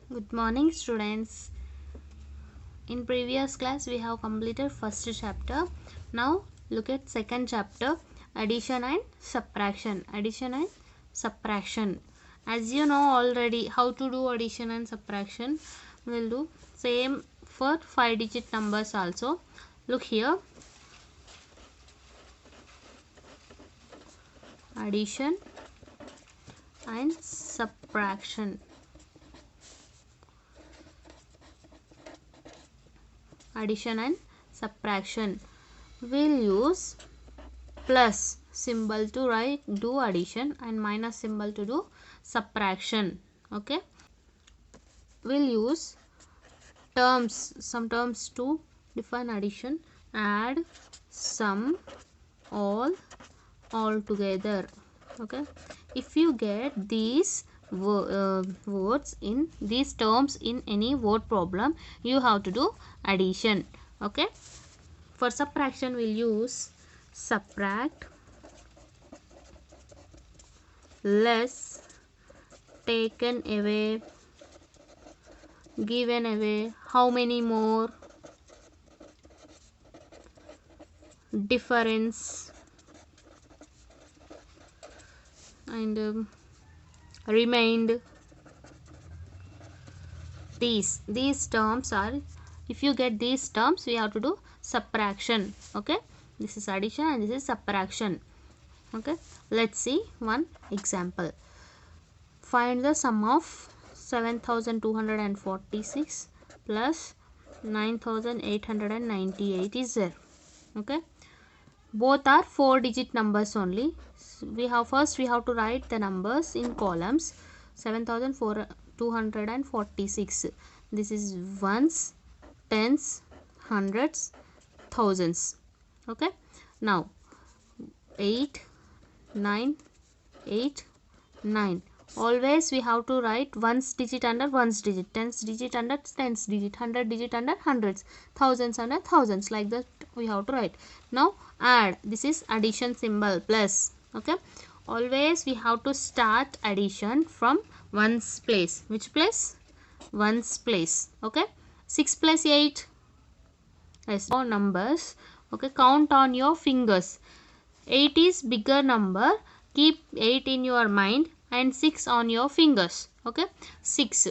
Good morning, students. In previous class we have completed first chapter. Now look at second chapter, addition and subtraction. Addition and subtraction. As you know already how to do addition and subtraction, we'll do same for 5-digit numbers also. Look here, addition and subtraction. Addition and subtraction. We'll use plus symbol to do addition and minus symbol to do subtraction. Okay, we'll use some terms to define addition: add, sum, all together. Okay, if you get these words in these terms in any word problem, you have to do addition. Okay, for subtraction we'll use subtract, less, taken away, given away, how many more, difference, and remained. These terms are, if you get these terms, we have to do subtraction. Okay, this is addition and this is subtraction. Okay, let's see one example. Find the sum of 7246 plus 9898 is there. Okay, both are 4-digit numbers only. We have to write the numbers in columns. 7246, this is ones, tens, hundreds, thousands. Okay, now 8 9 8 9, always we have to write ones digit under ones digit, tens digit under tens digit, hundred digit under hundreds, thousands under thousands, like that we have to write. Now add, this is addition symbol, plus. Okay, always we have to start addition from ones place. Which place? Ones place. Okay, 6 plus 8, yes, four numbers. Okay, count on your fingers. 8 is bigger number, keep 8 in your mind and 6 on your fingers. Okay, 6,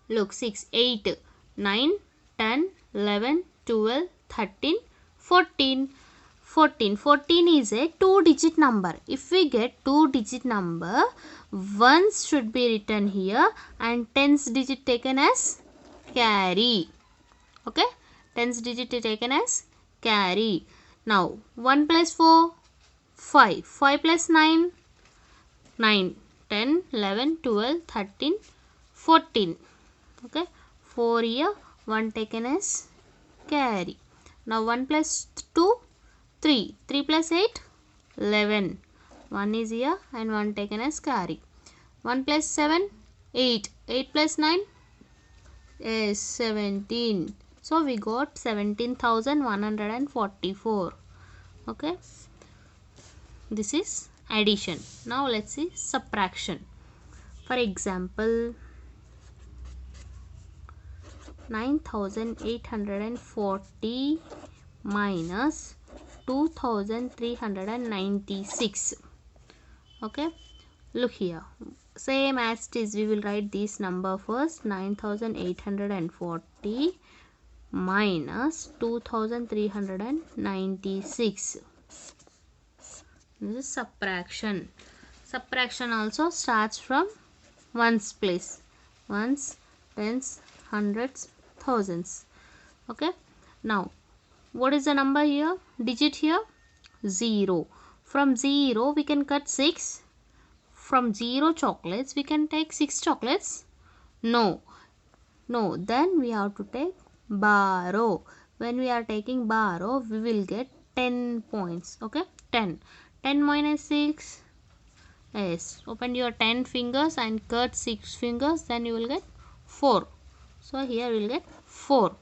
look, 6, 8, 9, 10, 11, 12, 13, 14. 14 is a 2-digit number. If we get 2-digit number, ones should be written here and tens digit taken as carry. Okay, tens digit taken as carry. Now 1 plus 4, 5. 5 plus 9, 9. 10, 11, 12, 13, 14. Okay, 4 here, 1 taken as carry. Now 1 plus 2, 3. 3 plus 8, 11. 1 is here and 1 taken as carry. 1 plus 7, 8. 8 plus 9 is 17. So we got 17,144. Okay, this is addition. Now let's see subtraction. For example, 9,840 minus 2,396. Okay, look here, same as it is, we will write this number first. 9,840 minus 2,396. This is subtraction. Subtraction also starts from ones place. Ones, tens, hundreds, thousands. Okay, now what is the number here? Digit here? 0. From 0 we can cut 6. From 0 chocolates we can take 6 chocolates? No. No, then we have to take borrow. When we are taking borrow, we will get 10 points. Okay, 10. 10 minus 6. Yes, open your 10 fingers and cut 6 fingers, then you will get 4. So here we will get 4.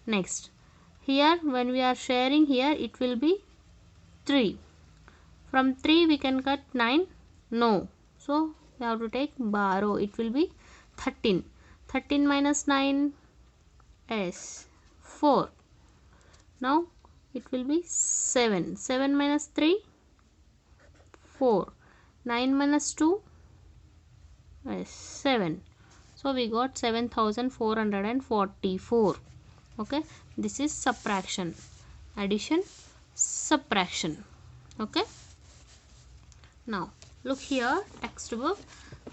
Next, here when we are sharing, here it will be 3. From 3 we can cut 9? No. So we have to take borrow. It will be 13. 13 minus 9 is 4. Now it will be 7. 7 minus 3 4. 9 minus 2 is 7. So we got 7444. Okay, this is subtraction, addition, subtraction. Okay, now look here, textbook.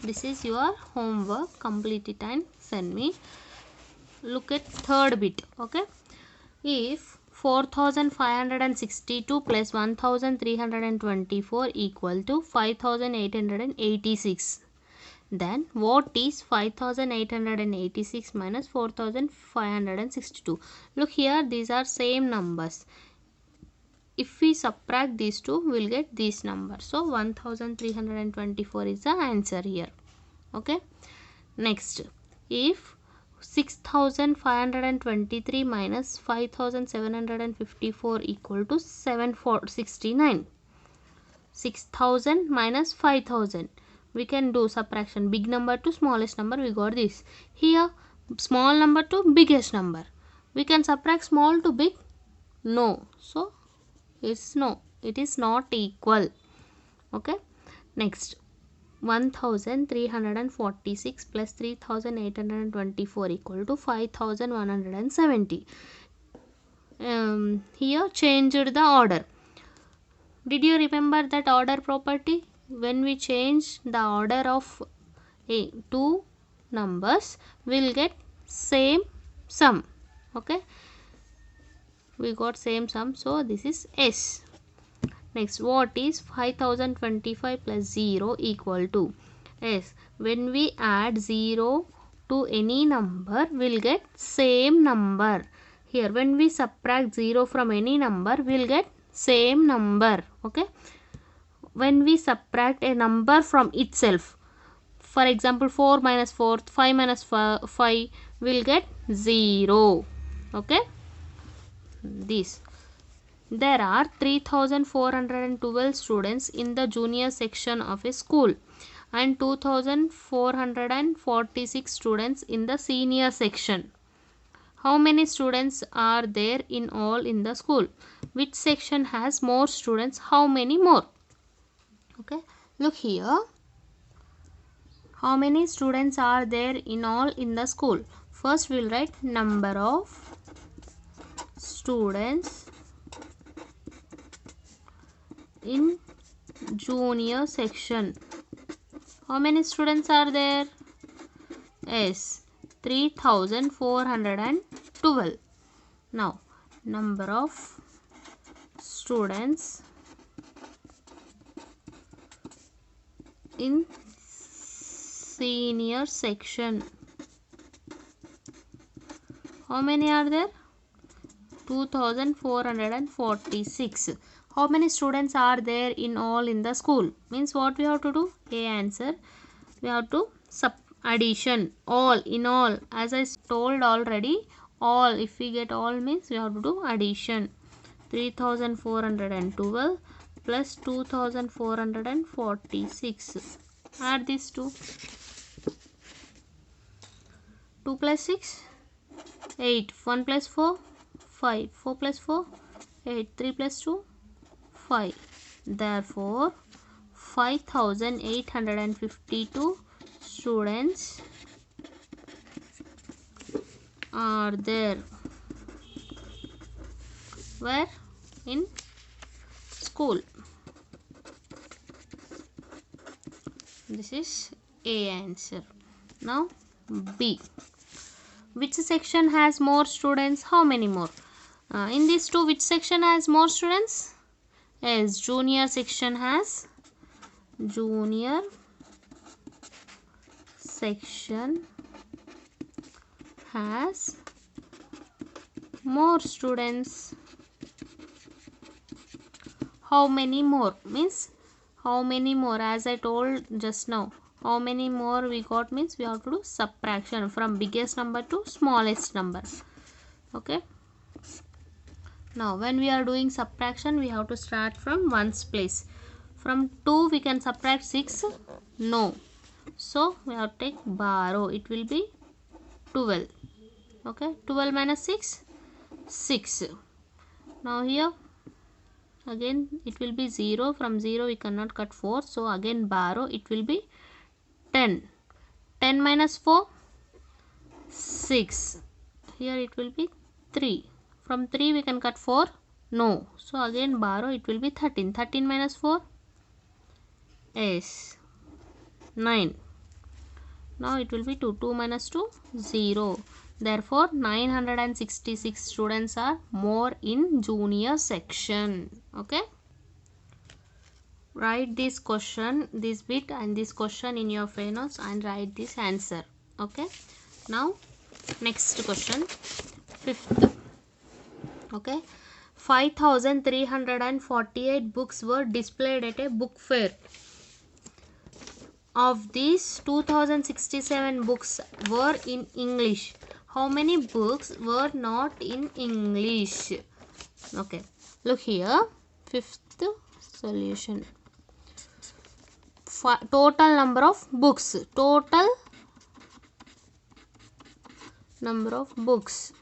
This is your homework. Complete it and send me. Look at third bit. Okay, if 4562 plus 1324 equal to 5886, then what is 5886 minus 4562? Look here, these are same numbers. If we subtract these two, we will get this number. So 1324 is the answer here. Okay, next, if 6523 minus 5754 equal to 769, 6000 minus 5000, we can do subtraction, big number to smallest number. We got this. Here small number to biggest number, we can subtract small to big? No. So it's no, it is not equal. Okay, next, 1346 plus 3824 equal to 5170. Here changed the order. Did you remember that order property? When we change the order of two numbers, we will get same sum. Okay, we got same sum, so this is S. Next, what is 5025 plus 0 equal to? S. When we add 0 to any number, we will get same number. Here when we subtract 0 from any number, we will get same number. Okay, when we subtract a number from itself, for example 4 minus 4, 5 minus 5, we will get 0. Okay, this. There are 3412 students in the junior section of a school and 2446 students in the senior section. How many students are there in all in the school? Which section has more students? How many more? Okay, look here. How many students are there in all in the school? First we will write number of students in junior section. How many students are there? Yes, 3412. Now number of students in senior section. How many are there? 2446. How many students are there in all in the school? Means what we have to do? A answer. We have to addition. All, in all. As I told already, all. If we get all means we have to do addition. 3412 plus 2446. Add these two. 2 plus 6, 8. 1 plus 4, 5. 4 plus 4, 8. 3 plus 2, 5. Therefore 5852 students are there. Where? In school. This is A answer. Now B. Which section has more students? How many more? In these two, which section has more students? Yes, junior section has more students. How many more? Means how many more? As I told just now, how many more we got means we have to do subtraction from biggest number to smallest number. Okay. Now when we are doing subtraction, we have to start from ones place. From 2 we can subtract 6? No. so we have to take borrow. It will be 12. Okay, 12 minus 6, 6. Now here again it will be 0. From 0 we cannot cut 4, so again borrow. It will be 10. 10 minus 4, 6. Here it will be 3. From 3 we can cut 4, no, so again borrow. It will be 13. 13 minus 4 is 9. Now it will be 2. 2 minus 2, 0. Therefore 966 students are more in junior section. Okay, write this question, this bit and this question in your fair notes and write this answer. Okay, now next question, 5th. Okay, 5348 books were displayed at a book fair. Of these, 2067 books were in English. How many books were not in English? Okay, look here, 5th solution. Total number of books. Total number of books.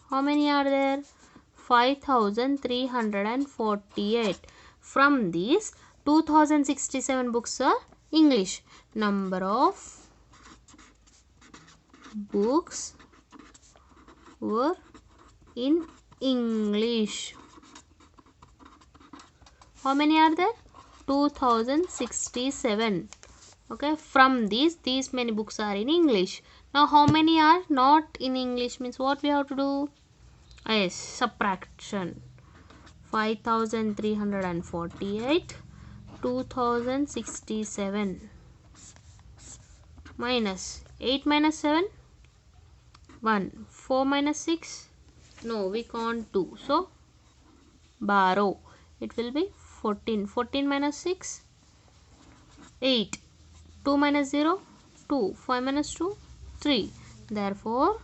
How many are there? 5348. From these, 2067 books are English. Number of books were in English. How many are there? 2067. Okay, from these many books are in English. Now how many are not in English? Means what we have to do? Yes, subtraction. 5348, 2067 minus 8 minus 7, 1. 4 minus 6, no, we can't do, so borrow. It will be 14. 14 minus 6, 8. 2 minus 0, 2. 5 minus 2, 3. Therefore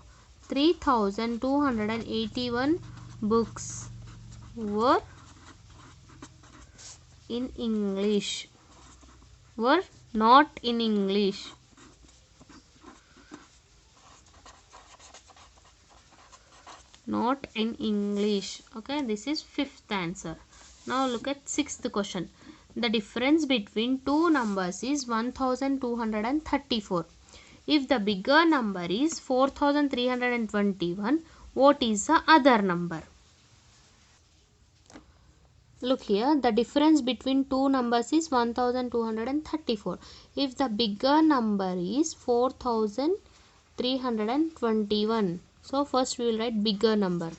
3281 books were in English, were not in English. Not in English. Okay, this is 5th answer. Now look at 6th question. The difference between two numbers is 1234. If the bigger number is 4321, what is the other number? Look here, the difference between two numbers is 1234. If the bigger number is 4321, so first we will write bigger number.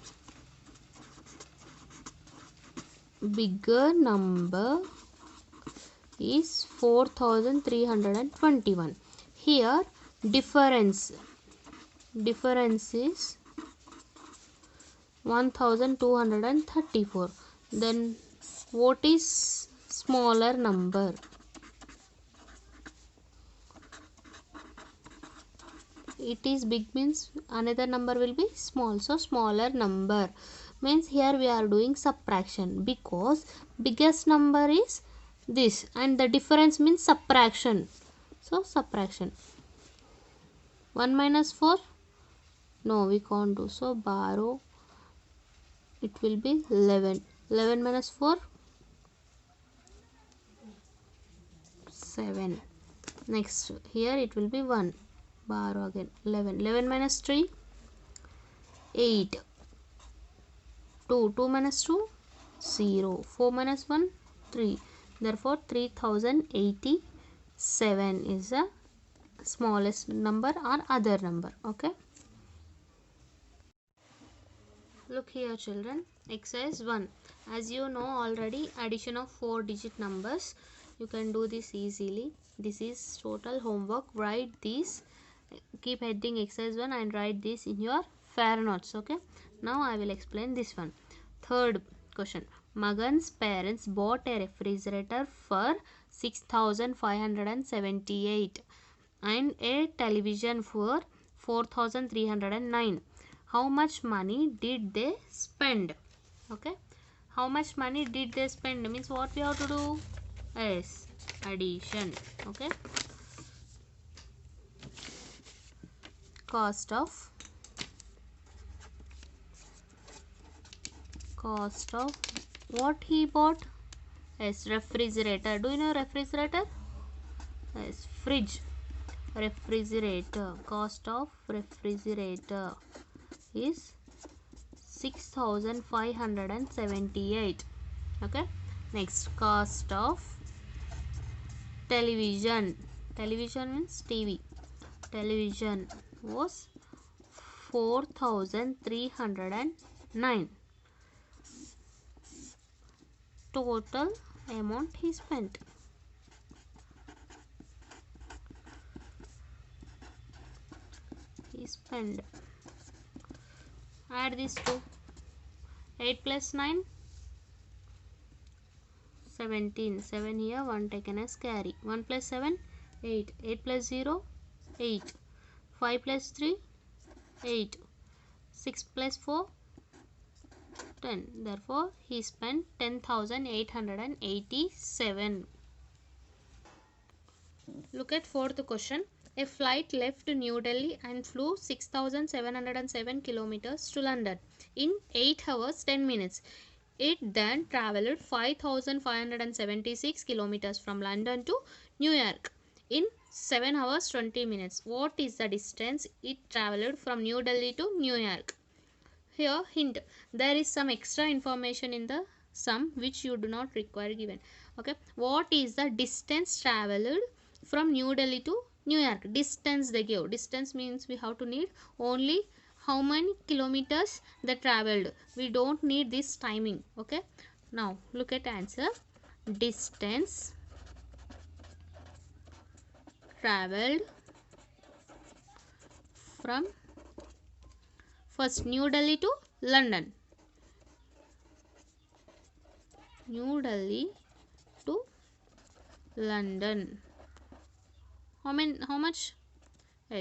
Bigger number is 4321. Here difference is 1234. Then what is smaller number? It is big means another number will be small, so smaller number means here we are doing subtraction because biggest number is this and the difference means subtraction, so subtraction. 1 minus 4, no, we can't do, so borrow. It will be 11. 11 minus 4, 7. Next here it will be 1, borrow again 11. 11 minus 3, 8. 2. 2 minus 2, 0. 4 minus 1, 3. Therefore 3087 is the smallest number or other number. Okay, look here children, exercise 1. As you know already, addition of 4-digit numbers, you can do this easily. This is total homework. Write this, keep heading exercise 1 and write this in your fair notes. Okay, now I will explain this one. 3rd question. Magan's parents bought a refrigerator for 6578 and a television for 4309. How much money did they spend? Okay, how much money did they spend means what we have to do? Yes, addition. Okay, cost of what he bought? Yes, refrigerator. Do you know refrigerator? Yes, fridge. Refrigerator. Cost of refrigerator is 6,578. Okay. Next, cost of television. Television means TV. Television was 4,309. Total amount he spent. Add these two. 8 plus 9, 17. 7 here, 1 taken as carry. 1 plus 7, 8. 8 plus 0, 8. 5 plus 3, 8. 6 plus 4, 10. Therefore, he spent 10,887. Look at fourth question. A flight left New Delhi and flew 6,707 kilometers to London in 8 hours 10 minutes. It then travelled 5,576 kilometers from London to New York in 7 hours 20 minutes. What is the distance it travelled from New Delhi to New York? Here, hint, there is some extra information in the sum which you do not require given. Okay, what is the distance travelled from New Delhi to New York? Distance they give. Distance means we have to need only how many kilometers they travelled. We don't need this timing. Okay, now look at answer. Distance travelled from first New Delhi to London. New Delhi to London. How much?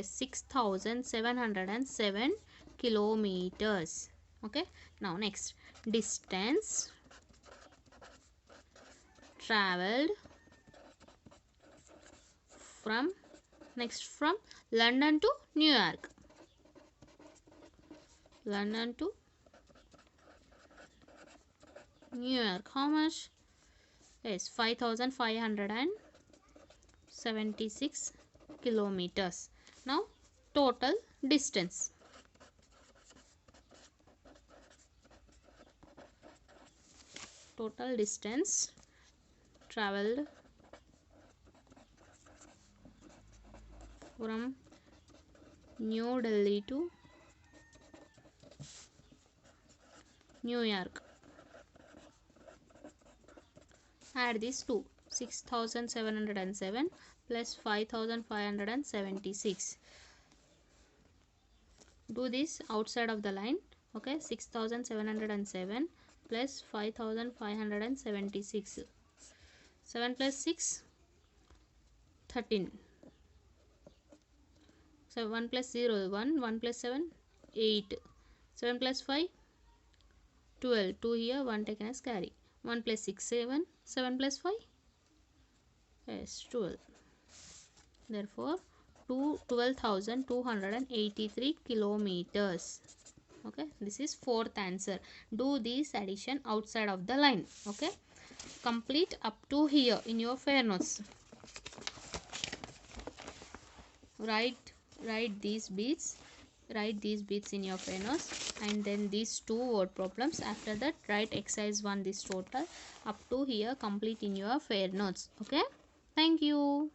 6,707 kilometers. Okay, now next, distance travelled from London to New York. London to New York. How much? Yes, 5,576 kilometers. Now total distance. Total distance travelled from New Delhi to New York. Add these two. 6,707 plus 5,576. Do this outside of the line. Okay, 6,707 plus 5,576. 7 plus 6, 13. So 1 plus 0, 1. 1 plus 7, 8. 7 plus 5, 12. 2 here, 1 taken as carry. 1 plus 6, 7. 7 plus 5, yes, 12. Therefore, 12,283 kilometers. Okay, this is fourth answer. Do this addition outside of the line. Okay, complete up to here in your fair notes. Write these bits. Write these bits in your fair notes, and then these two word problems. After that, write exercise 1 this total up to here complete in your fair notes. Okay, thank you.